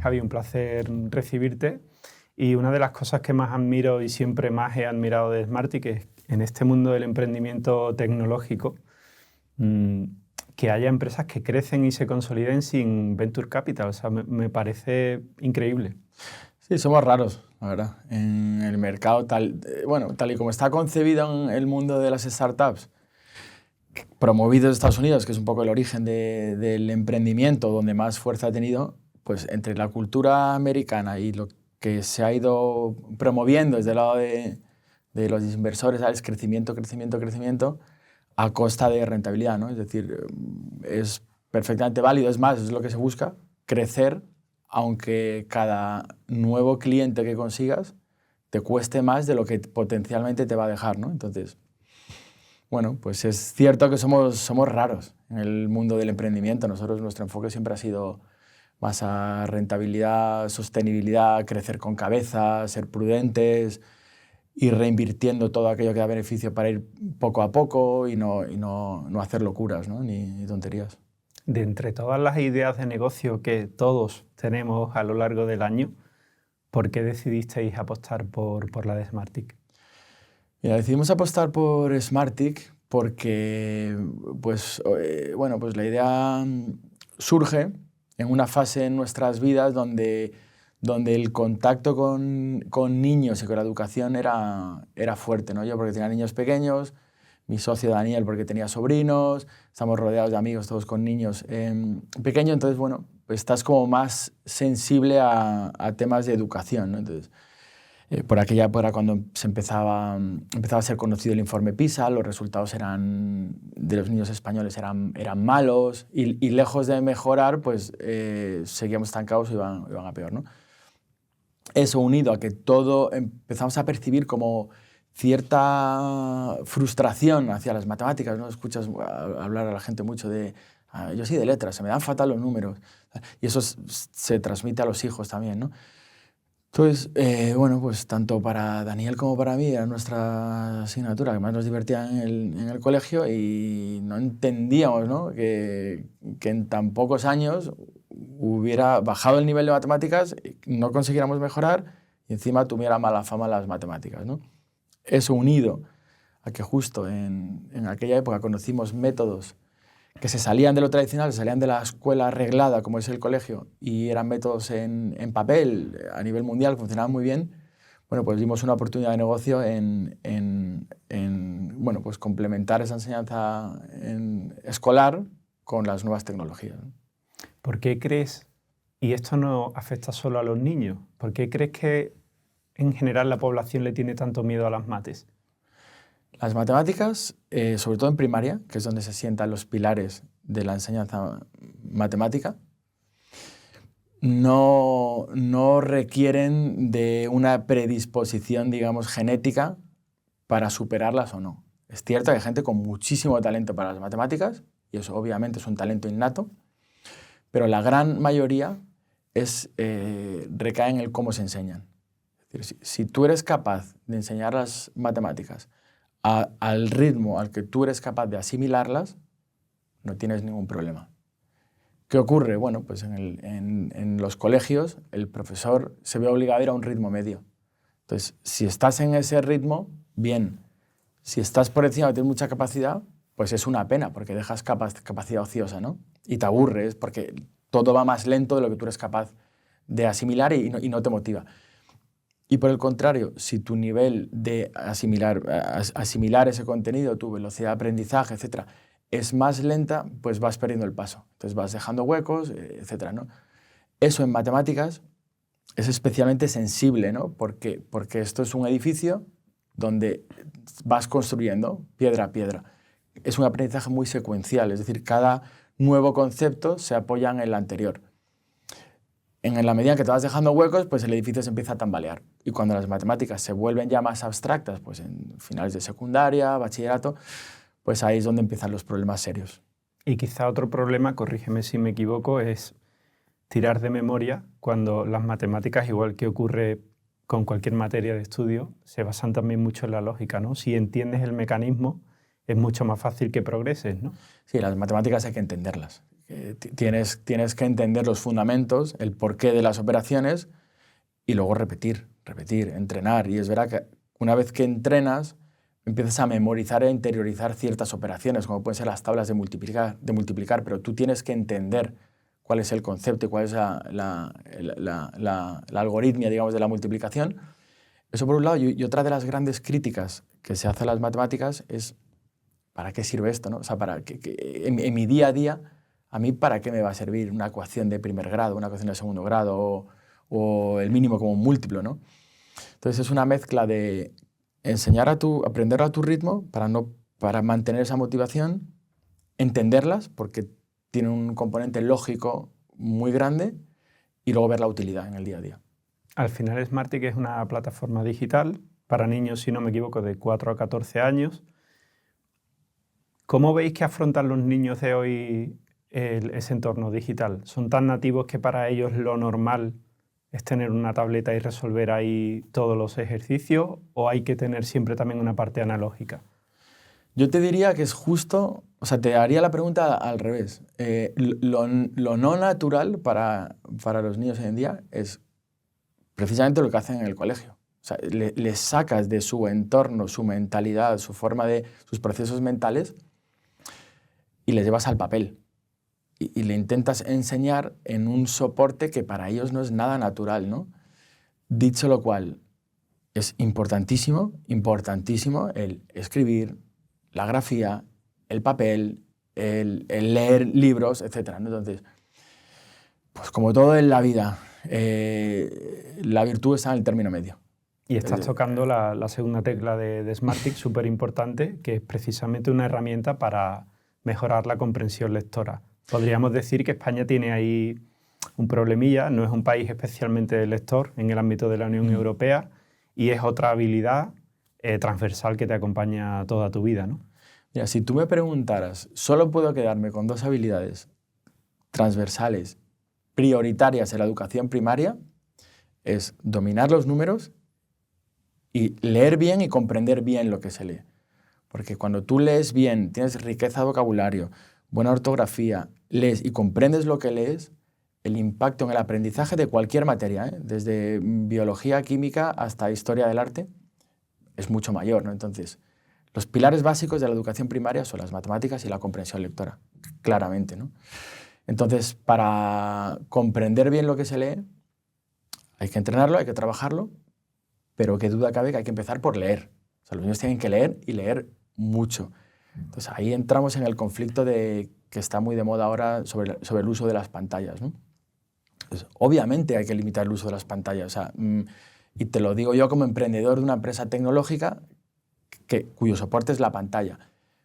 Javi, un placer recibirte. Y una de las cosas que más admiro y siempre más he admirado de Smartick es en este mundo del emprendimiento tecnológico, que haya empresas que crecen y se consoliden sin venture capital. O sea, me parece increíble. Sí, somos raros, la verdad. En el mercado, tal y como está concebido en el mundo de las startups, promovido en Estados Unidos, que es un poco el origen del emprendimiento, donde más fuerza ha tenido, pues entre la cultura americana y lo que se ha ido promoviendo desde el lado de los inversores, ¿sabes? Crecimiento, crecimiento, crecimiento, a costa de rentabilidad, ¿no? Es decir, es perfectamente válido, es más, es lo que se busca, crecer, aunque cada nuevo cliente que consigas te cueste más de lo que potencialmente te va a dejar, ¿no? Entonces, bueno, pues es cierto que somos raros en el mundo del emprendimiento. Nosotros, nuestro enfoque siempre ha sido más a rentabilidad, sostenibilidad, crecer con cabeza, ser prudentes, ir reinvirtiendo todo aquello que da beneficio para ir poco a poco y no hacer locuras, ¿no? ni tonterías. De entre todas las ideas de negocio que todos tenemos a lo largo del año, ¿por qué decidisteis apostar por la de Smartick? Mira, decidimos apostar por Smartick porque pues la idea surge en una fase en nuestras vidas donde el contacto con niños y con la educación era fuerte, ¿no? Yo porque tenía niños pequeños, mi socio Daniel porque tenía sobrinos, estamos rodeados de amigos todos con niños pequeños, entonces, bueno, pues estás como más sensible a temas de educación, ¿no? Entonces, por aquella época, cuando empezaba a ser conocido el informe PISA, los resultados de los niños españoles eran malos y lejos de mejorar, pues seguíamos estancados y iban a peor, ¿no? Eso unido a que todo empezamos a percibir como cierta frustración hacia las matemáticas, ¿no? Escuchas hablar a la gente mucho de yo soy de letras, se me dan fatal los números, y eso se transmite a los hijos también, ¿no? Entonces, pues tanto para Daniel como para mí era nuestra asignatura que más nos divertía en el colegio y no entendíamos, ¿no? que en tan pocos años hubiera bajado el nivel de matemáticas, no consiguiéramos mejorar y encima tuviera mala fama las matemáticas, ¿no? Eso unido a que justo en aquella época conocimos métodos que se salían de lo tradicional, se salían de la escuela reglada, como es el colegio, y eran métodos en papel a nivel mundial que funcionaban muy bien, bueno, pues vimos una oportunidad de negocio en pues complementar esa enseñanza escolar con las nuevas tecnologías, ¿no? ¿Por qué crees, y esto no afecta solo a los niños, por qué crees que en general la población le tiene tanto miedo a las mates? Las matemáticas, sobre todo en primaria, que es donde se sientan los pilares de la enseñanza matemática, no requieren de una predisposición, digamos, genética para superarlas o no. Es cierto que hay gente con muchísimo talento para las matemáticas, y eso obviamente es un talento innato, pero la gran mayoría recae en el cómo se enseñan. Es decir, si tú eres capaz de enseñar las matemáticas al ritmo al que tú eres capaz de asimilarlas, no tienes ningún problema. ¿Qué ocurre? Bueno, pues en los colegios el profesor se ve obligado a ir a un ritmo medio. Entonces, si estás en ese ritmo, bien. Si estás por encima, tienes mucha capacidad, pues es una pena, porque dejas capacidad ociosa, ¿no? Y te aburres, porque todo va más lento de lo que tú eres capaz de asimilar y no te motiva. Y por el contrario, si tu nivel de asimilar ese contenido, tu velocidad de aprendizaje, etcétera, es más lenta, pues vas perdiendo el paso. Entonces vas dejando huecos, etcétera, ¿no? Eso en matemáticas es especialmente sensible, ¿no? Porque esto es un edificio donde vas construyendo piedra a piedra. Es un aprendizaje muy secuencial, es decir, cada nuevo concepto se apoya en el anterior. En la medida que te vas dejando huecos, pues el edificio se empieza a tambalear. Y cuando las matemáticas se vuelven ya más abstractas, pues en finales de secundaria, bachillerato, pues ahí es donde empiezan los problemas serios. Y quizá otro problema, corrígeme si me equivoco, es tirar de memoria cuando las matemáticas, igual que ocurre con cualquier materia de estudio, se basan también mucho en la lógica, ¿no? Si entiendes el mecanismo, es mucho más fácil que progreses, ¿no? Sí, las matemáticas hay que entenderlas. Tienes que entender los fundamentos, el porqué de las operaciones y luego repetir, entrenar. Y es verdad que una vez que entrenas, empiezas a memorizar e interiorizar ciertas operaciones, como pueden ser las tablas de multiplicar, pero tú tienes que entender cuál es el concepto y cuál es la algoritmia, digamos, de la multiplicación. Eso por un lado. Y otra de las grandes críticas que se hace a las matemáticas es ¿para qué sirve esto, no? O sea, en mi día a día, a mí, ¿para qué me va a servir una ecuación de primer grado, una ecuación de segundo grado o el mínimo como un múltiplo, ¿no? Entonces es una mezcla de aprender a tu ritmo para mantener esa motivación, entenderlas porque tiene un componente lógico muy grande y luego ver la utilidad en el día a día. Al final Smartick es una plataforma digital para niños, si no me equivoco, de 4 a 14 años. ¿Cómo veis que afrontan los niños de hoy ese entorno digital? ¿Son tan nativos que para ellos lo normal es tener una tableta y resolver ahí todos los ejercicios, o hay que tener siempre también una parte analógica? Yo te diría que es justo, o sea, te haría la pregunta al revés. Lo no natural para los niños hoy en día es precisamente lo que hacen en el colegio. O sea, les sacas de su entorno, su mentalidad, sus procesos mentales y les llevas al papel. Y le intentas enseñar en un soporte que para ellos no es nada natural, ¿no? Dicho lo cual, es importantísimo el escribir, la grafía, el papel, el leer libros, etc., ¿no? Entonces, pues como todo en la vida, la virtud está en el término medio. Y estás tocando la segunda tecla de Smartick, súper importante, que es precisamente una herramienta para mejorar la comprensión lectora. Podríamos decir que España tiene ahí un problemilla, no es un país especialmente lector en el ámbito de la Unión Europea, y es otra habilidad transversal que te acompaña toda tu vida, ¿no? Mira, si tú me preguntaras, solo puedo quedarme con 2 habilidades transversales, prioritarias en la educación primaria, es dominar los números y leer bien y comprender bien lo que se lee. Porque cuando tú lees bien, tienes riqueza de vocabulario, buena ortografía, lees y comprendes lo que lees, el impacto en el aprendizaje de cualquier materia, desde biología, química hasta historia del arte, es mucho mayor, ¿no? Entonces, los pilares básicos de la educación primaria son las matemáticas y la comprensión lectora, claramente, ¿no? Entonces, para comprender bien lo que se lee, hay que entrenarlo, hay que trabajarlo, pero qué duda cabe que hay que empezar por leer. O sea, los niños tienen que leer y leer mucho. Entonces, ahí entramos en el conflicto que está muy de moda ahora sobre el uso de las pantallas, ¿no? Entonces, obviamente hay que limitar el uso de las pantallas. O sea, y te lo digo yo como emprendedor de una empresa tecnológica cuyo soporte es la pantalla.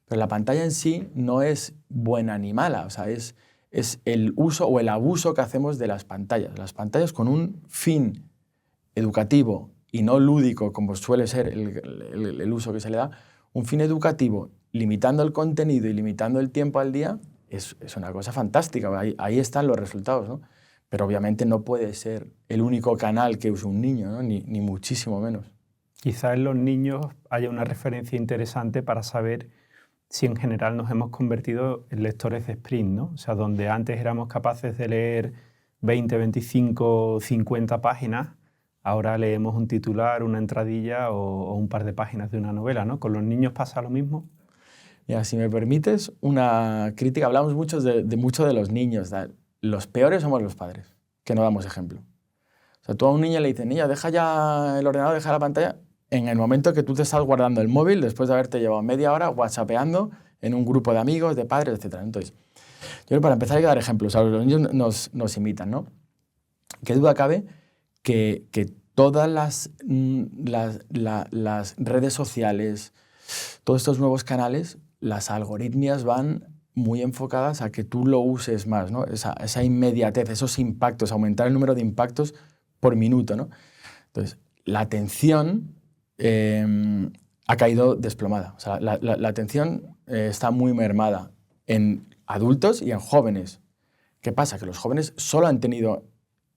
Pero la pantalla en sí no es buena ni mala. O sea, es el uso o el abuso que hacemos de las pantallas. Las pantallas con un fin educativo y no lúdico, como suele ser el uso que se le da, un fin educativo, limitando el contenido y limitando el tiempo al día, es una cosa fantástica. Ahí están los resultados, ¿no? Pero obviamente no puede ser el único canal que use un niño, ¿no? Ni muchísimo menos. Quizás en los niños haya una referencia interesante para saber si en general nos hemos convertido en lectores de sprint, ¿no? O sea, donde antes éramos capaces de leer 20, 25, 50 páginas, ahora leemos un titular, una entradilla o un par de páginas de una novela, ¿no? ¿Con los niños pasa lo mismo? Mira, si me permites una crítica, hablamos mucho de los niños. Los peores somos los padres, que no damos ejemplo. O sea, tú a un niño le dices, niño, deja ya el ordenador, deja la pantalla. En el momento que tú te estás guardando el móvil, después de haberte llevado media hora whatsappeando en un grupo de amigos, de padres, etc. Entonces, yo creo que para empezar hay que dar ejemplos. O sea, los niños nos imitan, ¿no? ¿Qué duda cabe que todas las redes sociales, todos estos nuevos canales, las algoritmias van muy enfocadas a que tú lo uses más, ¿no? Esa inmediatez, esos impactos, aumentar el número de impactos por minuto, ¿no? Entonces, la atención ha caído desplomada. O sea, la atención está muy mermada en adultos y en jóvenes. ¿Qué pasa? Que los jóvenes solo han tenido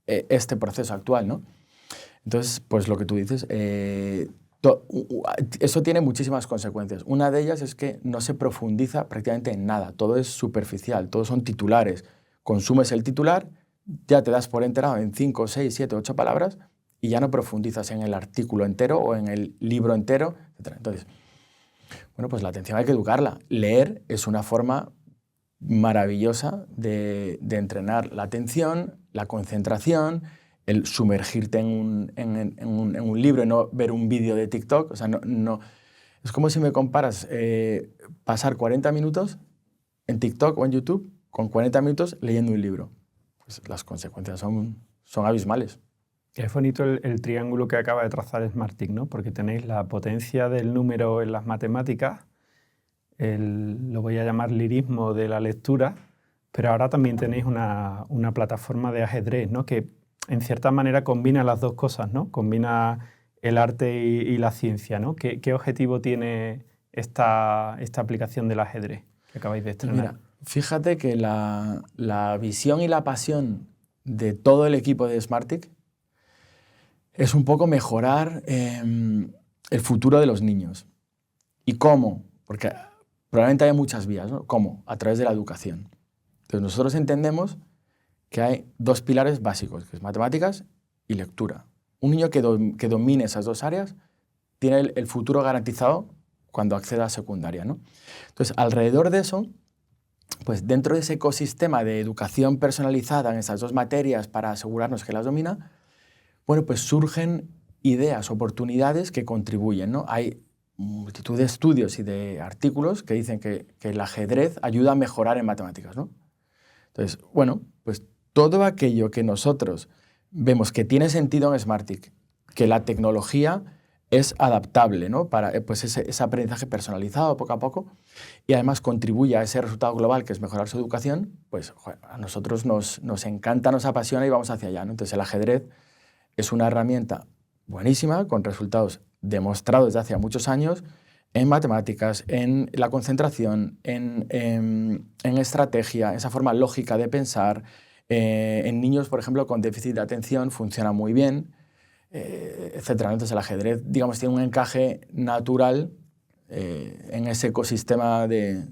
este proceso actual, ¿no? Entonces, pues lo que tú dices, Eso tiene muchísimas consecuencias. Una de ellas es que no se profundiza prácticamente en nada. Todo es superficial, todos son titulares. Consumes el titular, ya te das por enterado en 5, 6, 7, 8 palabras y ya no profundizas en el artículo entero o en el libro entero, etc. Entonces, bueno, pues la atención hay que educarla. Leer es una forma maravillosa de entrenar la atención, la concentración, el sumergirte en un libro y no ver un vídeo de TikTok. O sea, es como si me comparas pasar 40 minutos en TikTok o en YouTube con 40 minutos leyendo un libro. Pues las consecuencias son abismales. Es bonito el triángulo que acaba de trazar Smartick, ¿no? Porque tenéis la potencia del número en las matemáticas, lo voy a llamar lirismo de la lectura, pero ahora también tenéis una plataforma de ajedrez, ¿no? Que en cierta manera combina las dos cosas, ¿no? Combina el arte y la ciencia, ¿no? ¿Qué objetivo tiene esta aplicación del ajedrez que acabáis de estrenar? Mira, fíjate que la visión y la pasión de todo el equipo de Smartick es un poco mejorar el futuro de los niños. ¿Y cómo? Porque probablemente haya muchas vías, ¿no? ¿Cómo? A través de la educación. Entonces nosotros entendemos que hay dos pilares básicos, que es matemáticas y lectura. Un niño que domine esas dos áreas tiene el futuro garantizado cuando acceda a secundaria, ¿no? Entonces, alrededor de eso, pues dentro de ese ecosistema de educación personalizada en esas dos materias para asegurarnos que las domina, bueno, pues surgen ideas, oportunidades que contribuyen, ¿no? Hay multitud de estudios y de artículos que dicen que el ajedrez ayuda a mejorar en matemáticas, ¿no? Entonces, bueno, pues todo aquello que nosotros vemos que tiene sentido en Smartick, que la tecnología es adaptable, ¿no? Para pues ese aprendizaje personalizado poco a poco y además contribuye a ese resultado global que es mejorar su educación, pues joder, a nosotros nos encanta, nos apasiona y vamos hacia allá, ¿no? Entonces el ajedrez es una herramienta buenísima con resultados demostrados desde hace muchos años en matemáticas, en la concentración, en estrategia, esa forma lógica de pensar. En niños, por ejemplo, con déficit de atención funciona muy bien, etc. Entonces el ajedrez, digamos, tiene un encaje natural en ese ecosistema de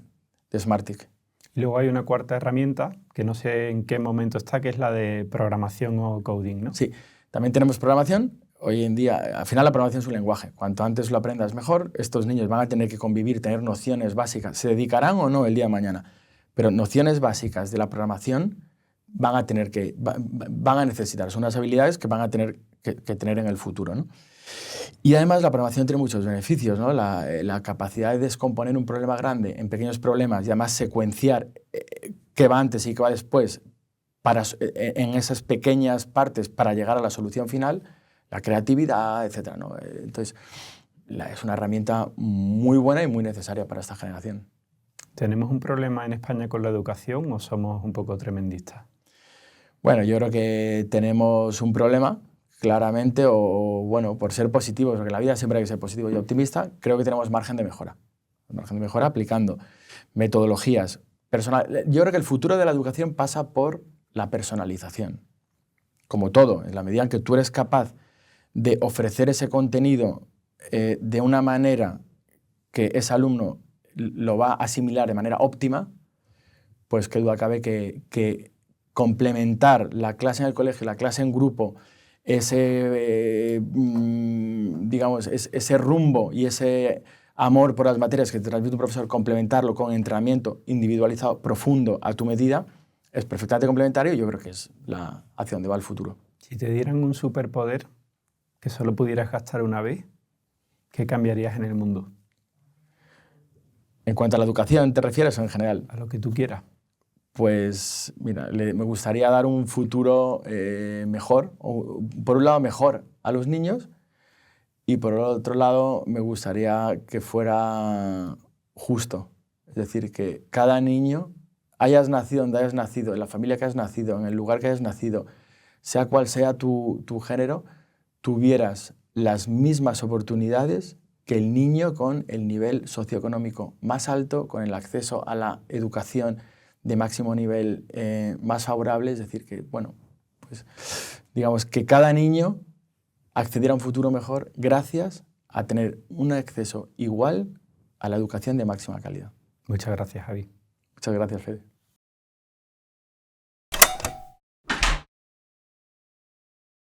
Smartick. Y luego hay una cuarta herramienta, que no sé en qué momento está, que es la de programación o coding, ¿no? Sí, también tenemos programación. Hoy en día, al final la programación es un lenguaje. Cuanto antes lo aprendas mejor, estos niños van a tener que convivir, tener nociones básicas. ¿Se dedicarán o no el día de mañana? Pero nociones básicas de la programación van a necesitar. Son unas habilidades que van a tener que tener en el futuro, ¿no? Y además la programación tiene muchos beneficios, ¿no? La capacidad de descomponer un problema grande en pequeños problemas y además secuenciar qué va antes y qué va después en esas pequeñas partes para llegar a la solución final, la creatividad, etc., ¿no? Entonces, es una herramienta muy buena y muy necesaria para esta generación. ¿Tenemos un problema en España con la educación o somos un poco tremendistas? Bueno, yo creo que tenemos un problema, claramente, o bueno, por ser positivos, porque en la vida siempre hay que ser positivo y optimista, creo que tenemos margen de mejora. Margen de mejora aplicando metodologías personales. Yo creo que el futuro de la educación pasa por la personalización. Como todo, en la medida en que tú eres capaz de ofrecer ese contenido de una manera que ese alumno lo va a asimilar de manera óptima, pues qué duda cabe que complementar la clase en el colegio, la clase en grupo, ese rumbo y ese amor por las materias que te transmite un profesor, complementarlo con entrenamiento individualizado, profundo, a tu medida, es perfectamente complementario y yo creo que es hacia donde va el futuro. Si te dieran un superpoder que solo pudieras gastar una vez, ¿qué cambiarías en el mundo? ¿En cuanto a la educación te refieres o en general? A lo que tú quieras. Pues mira, me gustaría dar un futuro mejor, o, por un lado mejor a los niños y por el otro lado me gustaría que fuera justo. Es decir, que cada niño, hayas nacido donde hayas nacido, en la familia que hayas nacido, en el lugar que hayas nacido, sea cual sea tu género, tuvieras las mismas oportunidades que el niño con el nivel socioeconómico más alto, con el acceso a la educación de máximo nivel más favorable. Es decir, que, bueno, pues digamos que cada niño accediera a un futuro mejor gracias a tener un acceso igual a la educación de máxima calidad. Muchas gracias, Javi. Muchas gracias, Fede.